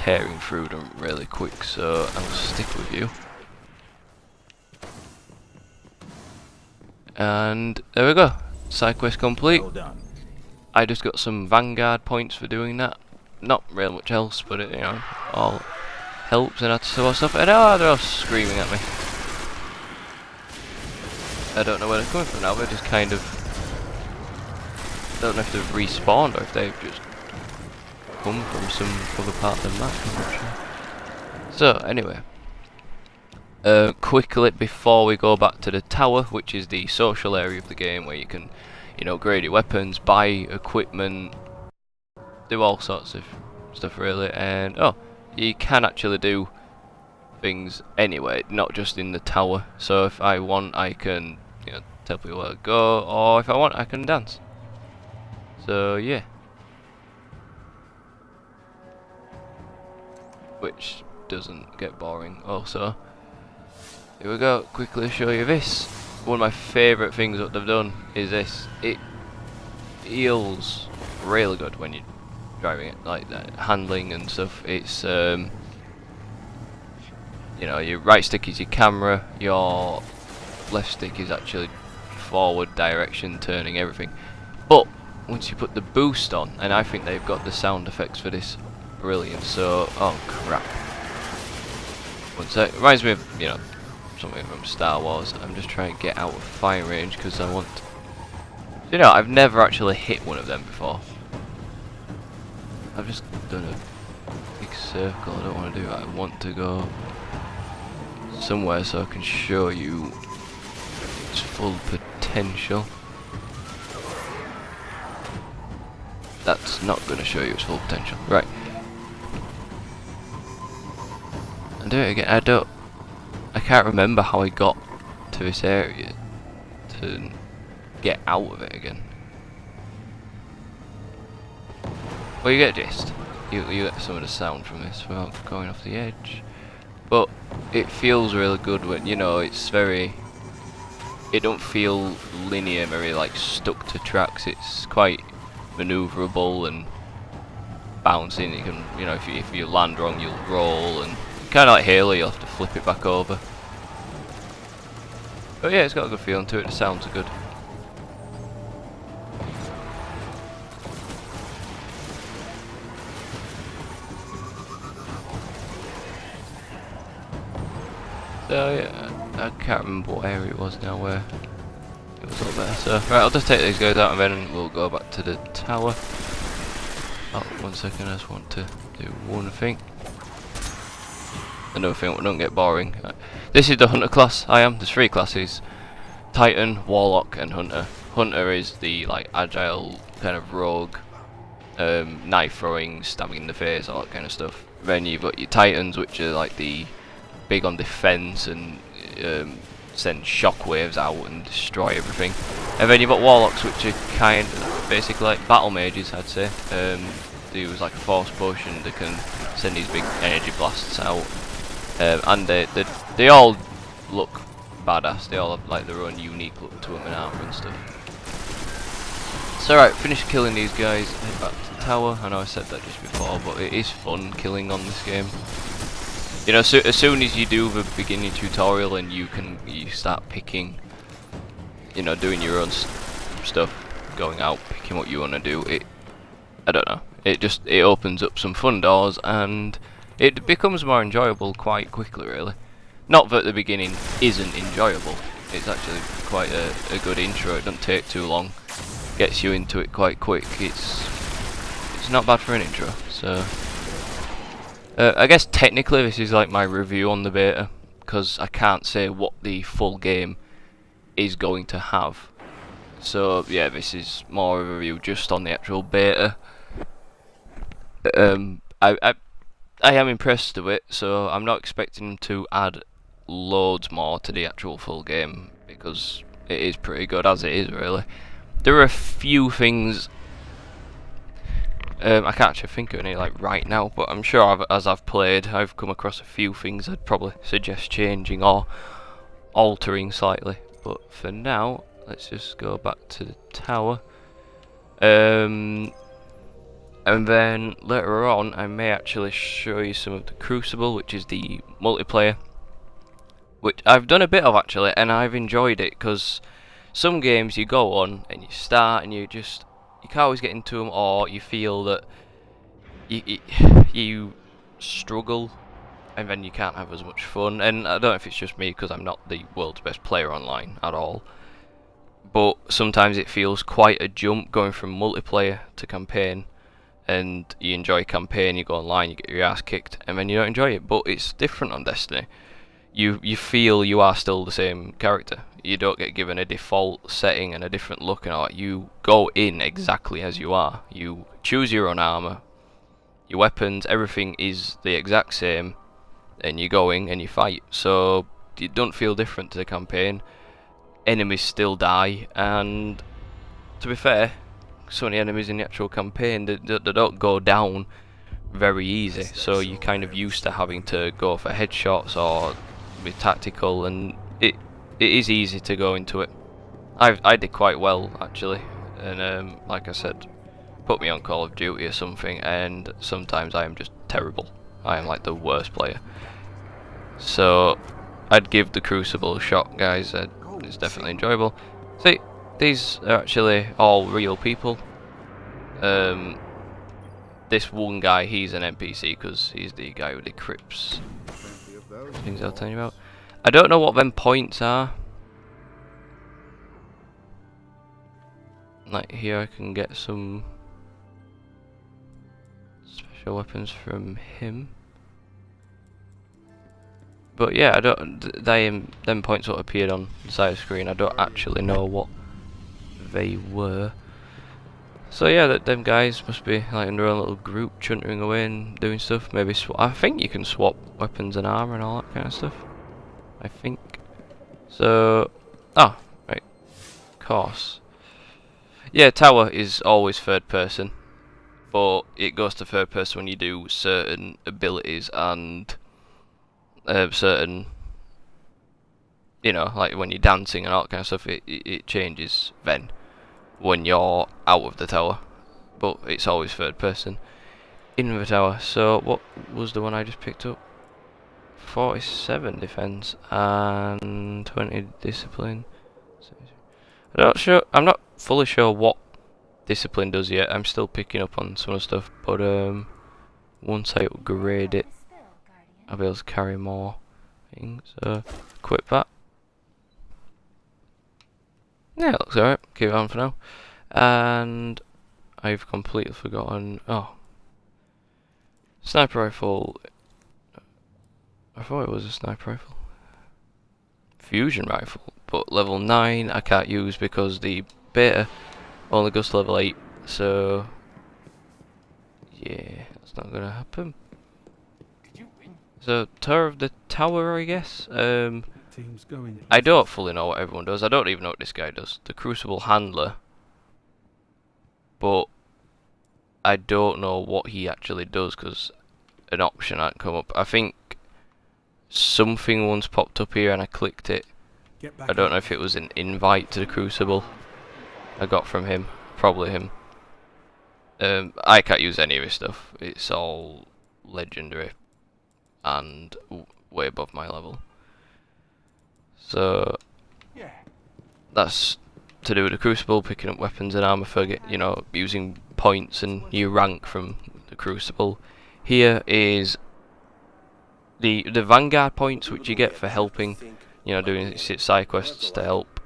tearing through them really quick, so I'll stick with you. And there we go, side quest complete. Well done. I just got some Vanguard points for doing that. Not really much else, but it, all helps and that sort of stuff. And they're all screaming at me. I don't know where they're coming from now. They're just kind of, don't know if they've respawned or if they've just come from some other part of the map. I'm not sure. So anyway, quickly before we go back to the tower, which is the social area of the game where you can, upgrade your weapons, buy equipment, do all sorts of stuff really, and you can actually do things anyway, not just in the tower. So if I want, I can, tell people where to go, or if I want, I can dance. So yeah, which doesn't get boring. Also, here we go. Quickly show you this. One of my favourite things that they've done is this. It feels really good when you're driving it, like that handling and stuff. It's your right stick is your camera, your left stick is actually forward direction, turning everything. But once you put the boost on, and I think they've got the sound effects for this brilliant. So, oh crap! One sec. Reminds me of something from Star Wars. I'm just trying to get out of fire range because I want. I've never actually hit one of them before. I've just done a big circle. I don't want to do that. I want to go somewhere so I can show you its full potential. That's not going to show you its full potential. Right. And do it again. I can't remember how I got to this area to get out of it again. Well, you get a gist. You get some of the sound from this without going off the edge. But it feels really good when, it's very... It don't feel linear, very like stuck to tracks. It's quite maneuverable and bouncing. You can, if you land wrong, you'll roll, and kind of like Halo, you'll have to flip it back over. But yeah, it's got a good feeling to it. The sounds are good. So yeah, I can't remember what area it was now where it was up there. So right, I'll just take these guys out and then we'll go back to the tower. Oh, 1 second, I just want to do one thing. Another thing that don't get boring. This is the Hunter class. There's 3 classes: Titan, Warlock, and Hunter. Hunter is the agile kind of rogue, knife throwing, stabbing in the face, all that kind of stuff. Then you've got your Titans, which are like the big on defense and send shockwaves out and destroy everything. And then you've got Warlocks, which are kind of basically like battle mages, I'd say. They use like a force push and they can send these big energy blasts out. And they all look badass. They all have like their own unique look to them and armor and stuff. So right, finish killing these guys, head back to the tower. I know I said that just before, but it is fun killing on this game. So as soon as you do the beginning tutorial and you start picking, doing your own stuff, going out, picking what you want to do, I don't know, it opens up some fun doors and it becomes more enjoyable quite quickly, really. Not that the beginning isn't enjoyable, it's actually quite a good intro. It doesn't take too long, gets you into it quite quick. It's not bad for an intro. So I guess technically this is like my review on the beta, because I can't say what the full game is going to have. So yeah, this is more of a review just on the actual beta. I am impressed with it, so I'm not expecting them to add loads more to the actual full game, because it is pretty good as it is, really. There are a few things I can't actually think of any right now, but I'm sure as I've played, I've come across a few things I'd probably suggest changing or altering slightly. But for now, let's just go back to the tower. I And then later on I may actually show you some of the Crucible, which is the multiplayer, which I've done a bit of actually, and I've enjoyed it, because some games you go on and you start and you can't always get into them, or you feel that you struggle and then you can't have as much fun. And I don't know if it's just me, because I'm not the world's best player online at all, but sometimes it feels quite a jump going from multiplayer to campaign. And you enjoy campaign, you go online, you get your ass kicked, and then you don't enjoy it. But it's different on Destiny. You feel you are still the same character. You don't get given a default setting and a different look and all that. You go in exactly as you are. You choose your own armor, your weapons, everything is the exact same, and you go in and you fight. So you don't feel different to the campaign. Enemies still die, and to be fair, so many enemies in the actual campaign, they don't go down very easy, so you're kind of used to having to go for headshots or be tactical, and it is easy to go into it. I did quite well actually, and like I said, put me on Call of Duty or something, and sometimes I am just terrible. I am like the worst player. So I'd give the Crucible a shot, guys. It's definitely enjoyable. See, these are actually all real people. This one guy, he's an NPC because he's the guy who decrypts things I'll tell you about. I don't know what them points are. Like here I can get some special weapons from him. But yeah, I don't. Them points what appeared on the side of the screen, I don't actually know what they were. So yeah, them guys must be like in their own little group, chuntering away and doing stuff. Maybe I think you can swap weapons and armor and all that kind of stuff. I think. So, right, of course. Yeah, tower is always third person, but it goes to third person when you do certain abilities and certain, you know, like when you're dancing and all that kind of stuff. It changes then when you're out of the tower, but it's always third person in the tower. So what was the one I just picked up? 47 defense and 20 discipline. I'm not fully sure what discipline does yet. I'm still picking up on some of the stuff, but once I upgrade it, I'll be able to carry more things. So equip that. Yeah, it looks alright. Keep it on for now. And I've completely forgotten. Oh, sniper rifle. I thought it was a sniper rifle. Fusion rifle, but level 9 I can't use because the beta only goes to level 8. So yeah, that's not gonna happen. So Tower of the Tower, I guess. I don't fully know what everyone does. I don't even know what this guy does. The Crucible Handler. But I don't know what he actually does because an option hadn't come up. I think something once popped up here and I clicked it. I don't know if it was an invite to the Crucible I got from him. Probably him. I can't use any of his stuff. It's all legendary and way above my level. So that's to do with the Crucible, picking up weapons and armor for, you know, using points and new rank from the Crucible. Here is the Vanguard points, which you get for helping, you know, doing side quests to help.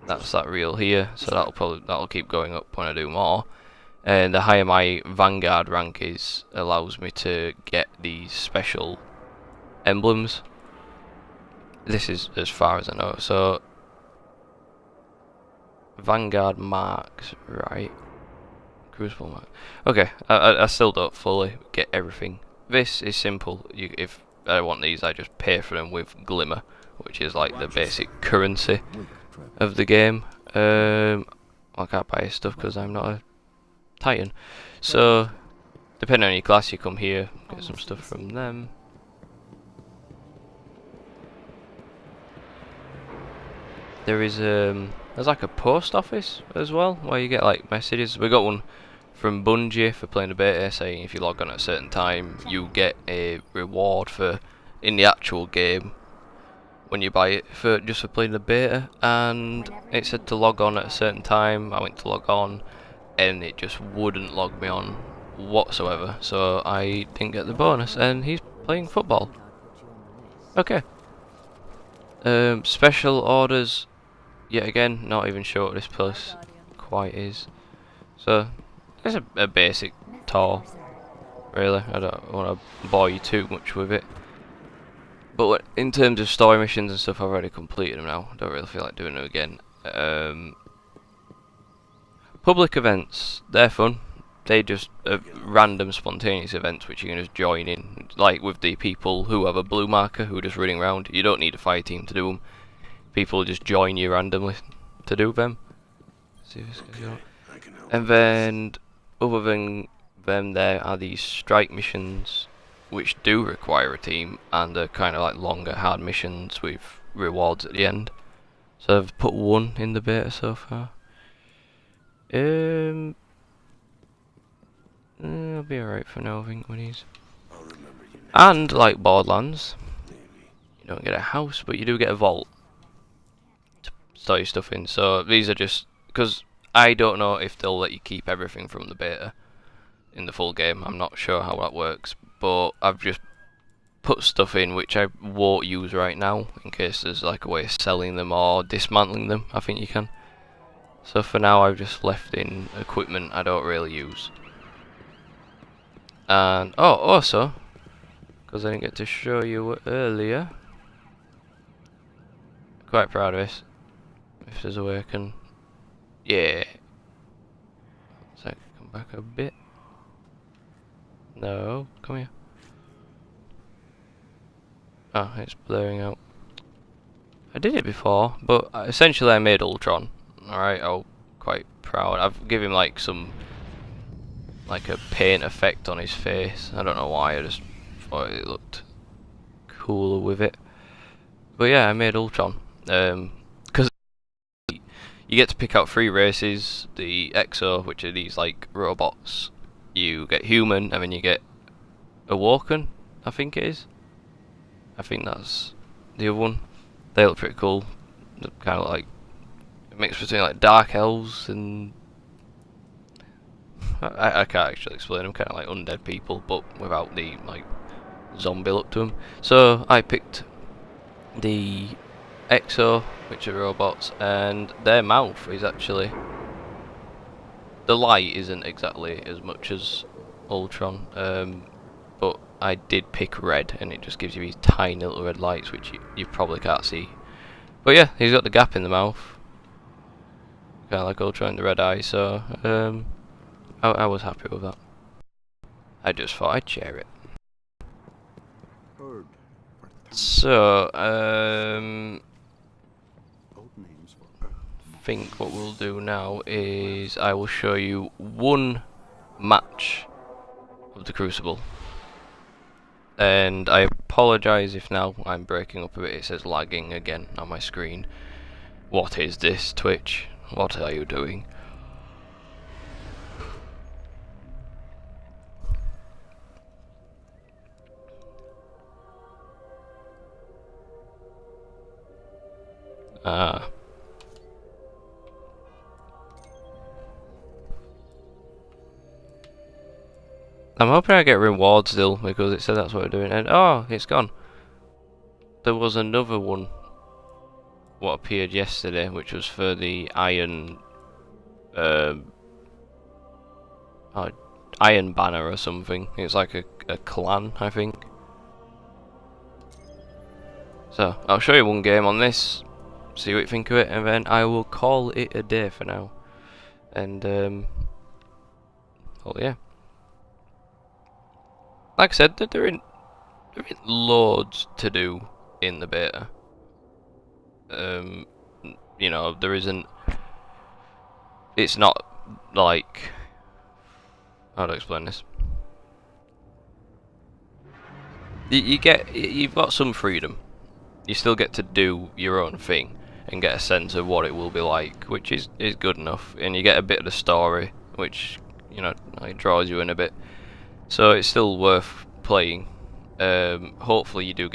That's that reel here, so that'll keep going up when I do more. And the higher my Vanguard rank is, allows me to get these special emblems. This is as far as I know. So Vanguard marks, right? Crucible mark. Okay, I still don't fully get everything. This is simple. If I want these, I just pay for them with Glimmer, which is like the basic currency of the game. I can't buy stuff because I'm not a Titan. So depending on your class, you come here, get some stuff from them. There is there's like a post office as well where you get like messages. We got one from Bungie for playing the beta, saying if you log on at a certain time, you get a reward for in the actual game when you buy it for just for playing the beta. And it said to log on at a certain time. I went to log on, and it just wouldn't log me on whatsoever. So I didn't get the bonus. And he's playing football. Okay. Special orders. Yet again, not even sure what this place quite is. So it's a basic tour, really. I don't want to bore you too much with it. But in terms of story missions and stuff, I've already completed them now. I don't really feel like doing them again. Public events, they're fun. They just random spontaneous events which you can just join in. Like with the people who have a blue marker who are just running around. You don't need a fire team to do them. People just join you randomly to do them. See if this goes on. And then, other than them, there are these strike missions which do require a team, and they're kind of like longer, hard missions with rewards at the end. So I've put one in the beta so far. I'll be alright for now, I think, when he's... And, like Borderlands, you don't get a house, but you do get a vault to store your stuff in. So these are just... because I don't know if they'll let you keep everything from the beta in the full game. I'm not sure how that works, but I've just put stuff in which I won't use right now in case there's like a way of selling them or dismantling them. I think you can. So for now I've just left in equipment I don't really use. And also, because I didn't get to show you earlier, quite proud of this. If there's a way I can... yeah. So come back a bit. No, come here. Oh, it's blurring out. I did it before, but essentially I made Ultron. Alright, I'm quite proud. I've given him like some... like a paint effect on his face. I don't know why, I just thought it looked cooler with it. But yeah, I made Ultron. Because you get to pick out 3 races. The Exo, which are these like robots. You get human, and then you get Awoken, I think it is. I think that's the other one. They look pretty cool. They're kind of like a mix between like dark elves and... I can't actually explain them, kind of like undead people, but without the like zombie look to them. So I picked the Exo, which are robots, and their mouth is actually... the light isn't exactly as much as Ultron, but I did pick red, and it just gives you these tiny little red lights, which you probably can't see. But yeah, he's got the gap in the mouth, kind of like Ultron in the red eye, so I was happy with that. I just thought I'd share it. So, I think what we'll do now is I will show you one match of the Crucible. And I apologise if now I'm breaking up a bit. It says lagging again on my screen. What is this, Twitch? What are you doing? Ah. I'm hoping I get rewards still, because it said that's what we're doing, and oh, it's gone. There was another one, what appeared yesterday, which was for the Iron Iron Banner or something. It's like a clan, I think. So, I'll show you one game on this, see what you think of it, and then I will call it a day for now. And, oh yeah. Like I said, there ain't loads to do in the beta. You know, there isn't... it's not like... how do I explain this? You've got some freedom. You still get to do your own thing and get a sense of what it will be like, which is good enough. And you get a bit of the story, which you know, like draws you in a bit. So it's still worth playing. Hopefully you do get